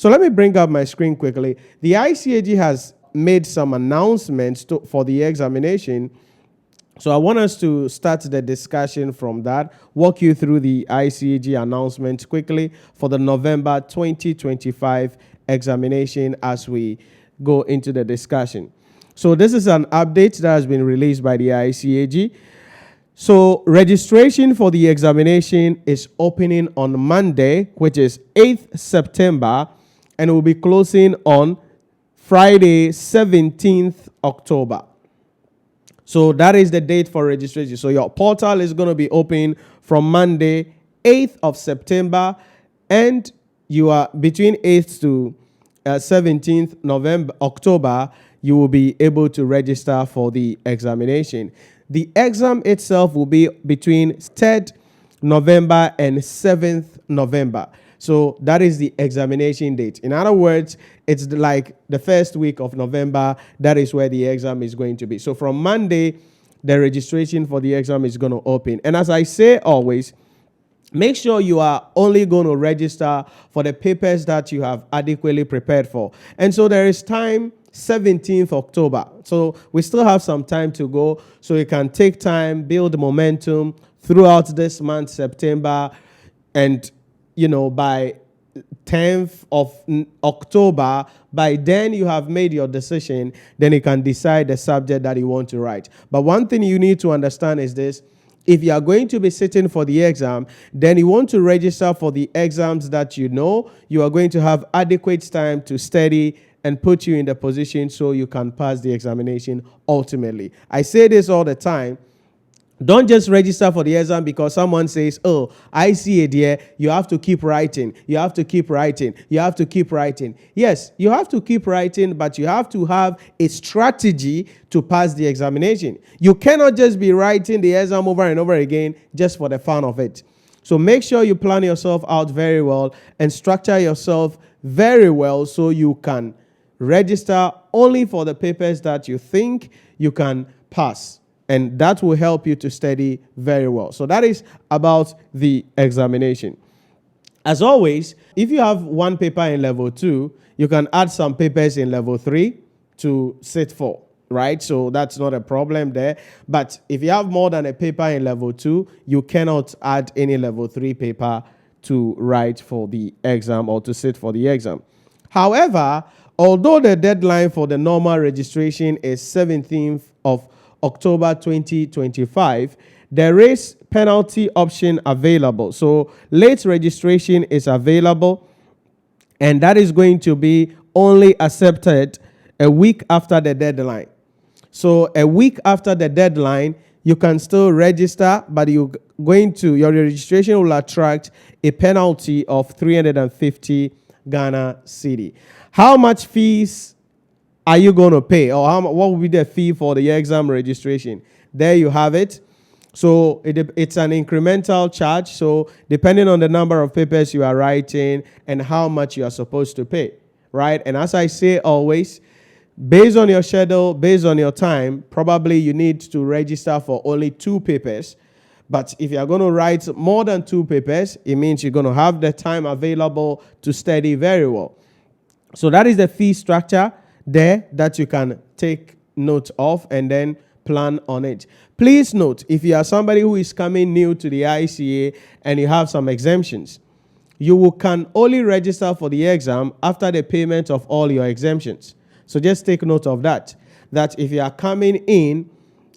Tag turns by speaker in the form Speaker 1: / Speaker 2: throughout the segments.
Speaker 1: So let me bring up my screen quickly. The ICAG has made some announcements for the examination. So I want us to start the discussion from that, walk you through the ICAG announcement quickly for the November 2025 examination as we go into the discussion. So this is an update that has been released by the ICAG. So registration for the examination is opening on Monday, which is 8th September, and it will be closing on Friday, 17th October. So that is the date for registration. So your portal is going to be open from Monday, 8th of September, and you are between 8th to 17th October, you will be able to register for the examination. The exam itself will be between 3rd November and 7th November. So that is the examination date. In other words, it's like the first week of November. That is where the exam is going to be. So from Monday, the registration for the exam is going to open. And as I say always, make sure you are only going to register for the papers that you have adequately prepared for. And so there is time, 17th October. So we still have some time to go. So you can take time, build momentum throughout this month, September, and by 10th of October, by then you have made your decision, then you can decide the subject that you want to write. But one thing you need to understand is this: if you are going to be sitting for the exam, then you want to register for the exams that you are going to have adequate time to study and put you in the position so you can pass the examination ultimately. I say this all the time. Don't just register for the exam because someone says, oh, I see it here. You have to keep writing. You have to keep writing. You have to keep writing. Yes, you have to keep writing, but you have to have a strategy to pass the examination. You cannot just be writing the exam over and over again just for the fun of it. So make sure you plan yourself out very well and structure yourself very well so you can register only for the papers that you think you can pass. And that will help you to study very well. So that is about the examination. As always, if you have one paper in level 2, you can add some papers in level 3 to sit for, right? So that's not a problem there. But if you have more than a paper in level 2, you cannot add any level 3 paper to write for the exam or to sit for the exam. However, although the deadline for the normal registration is 17th of October 2025, there is penalty option available. So late registration is available, and that is going to be only accepted a week after the deadline. So a week after the deadline, you can still register, but your registration will attract a penalty of 350 Ghana cedi. How much fees are you going to pay, or what will be the fee for the exam registration? There you have it. So it's an incremental charge. So depending on the number of papers you are writing and how much you are supposed to pay, right? And as I say always, based on your schedule, based on your time, probably you need to register for only 2 papers. But if you are going to write more than 2 papers, it means you're going to have the time available to study very well. So that is the fee structure there that you can take note of and then plan on it. Please note, if you are somebody who is coming new to the ICA and you have some exemptions, you can only register for the exam after the payment of all your exemptions. So just take note of that. That if you are coming in,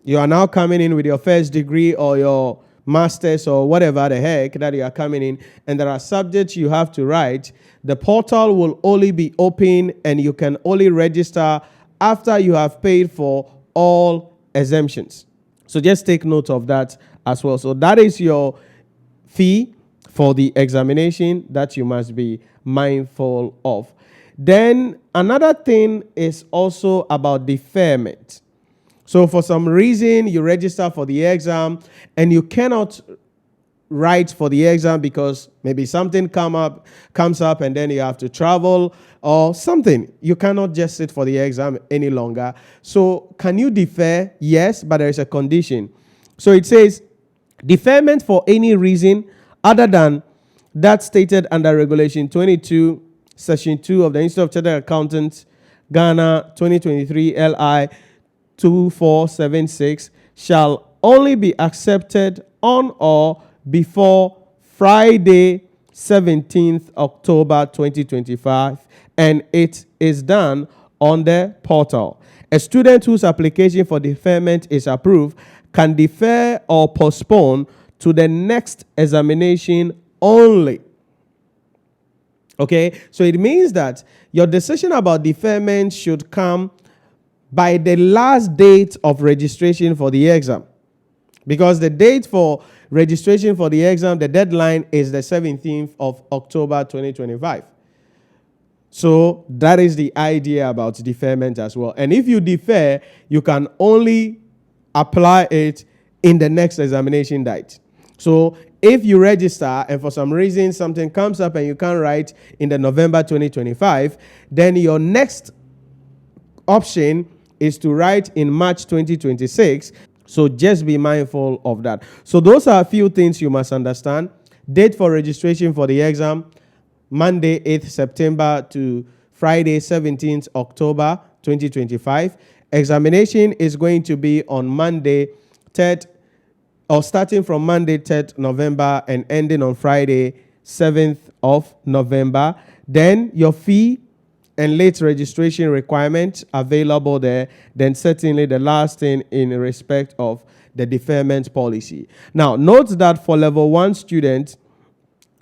Speaker 1: you are now coming in with your first degree or your master's or whatever the heck that you are coming in, and there are subjects you have to write, the portal will only be open and you can only register after you have paid for all exemptions. So just take note of that as well. So that is your fee for the examination that you must be mindful of. Then another thing is also about deferment. So for some reason, you register for the exam and you cannot write for the exam because maybe something comes up and then you have to travel or something. You cannot just sit for the exam any longer. So can you defer? Yes, but there is a condition. So it says deferment for any reason other than that stated under Regulation 22 Section 2 of the Institute of Chartered Accountants, Ghana 2023 LI 2476 shall only be accepted on or before Friday 17th October 2025, and it is done on the portal. A student whose application for deferment is approved can defer or postpone to the next examination only. Okay, so it means that your decision about deferment should come by the last date of registration for the exam. Because the date for registration for the exam, the deadline is the 17th of October 2025. So that is the idea about deferment as well. And if you defer, you can only apply it in the next examination date. So if you register and for some reason something comes up and you can't write in the November 2025, then your next option is to write in March 2026. So just be mindful of that. So those are a few things you must understand. Date for registration for the exam, Monday 8th September to Friday 17th October 2025. Examination is going to be on Monday 3rd, or starting from Monday 3rd November and ending on Friday 7th of November. Then your fee and late registration requirements available there. Then certainly the last thing in respect of the deferment policy. Now note that for level 1 students,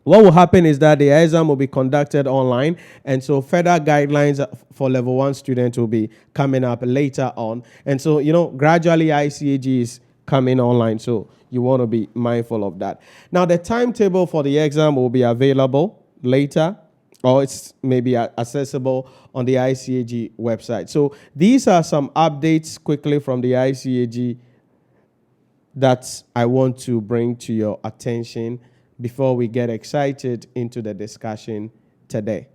Speaker 1: what will happen is that the exam will be conducted online, and so further guidelines for level 1 students will be coming up later on. And so, gradually ICAG is coming online, so you want to be mindful of that. Now, the timetable for the exam will be available later, or it's maybe accessible on the ICAG website. So these are some updates quickly from the ICAG that I want to bring to your attention before we get excited into the discussion today.